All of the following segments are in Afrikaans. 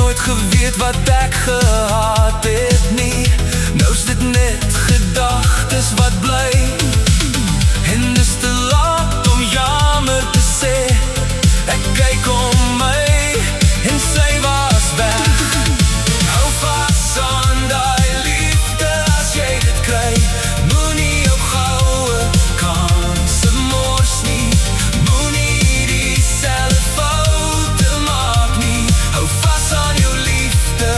nooit geweet wat ek gehad het nie. Nou is dit net gedagtes wat bly. En dis te laat om jammer te sê. Ek kyk om my en sy was weg. Hou vas aan die liefde as jy dit kry. Moenie jou goue kanse mors nie. Moenie dieselfde foute maak nie. Hou vas aan jou liefde,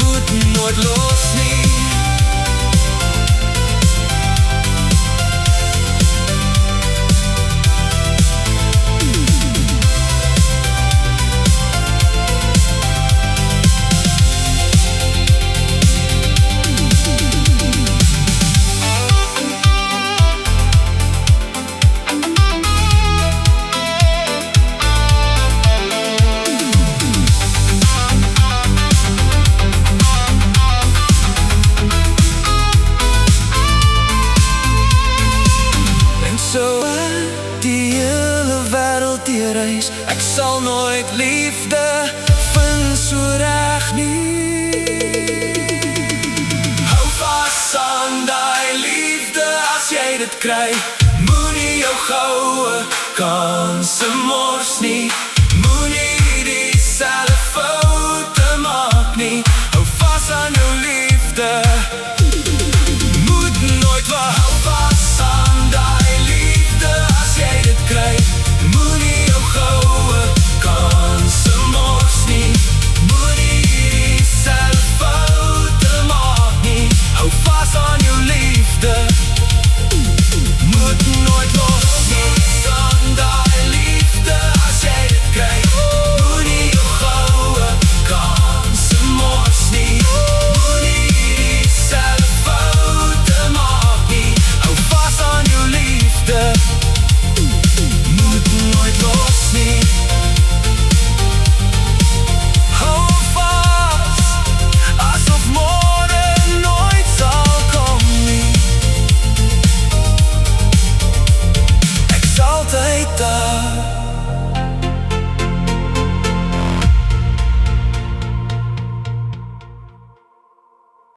moet nooit los nie. So die hele wêreld deurreis, ek sal nooit liefde vind so reg nie. Hou vas aan die liefde as jy dit kry. Moenie jou goue kanse mors nie. Moenie dieselfde foute maak nie. Hou vas aan jou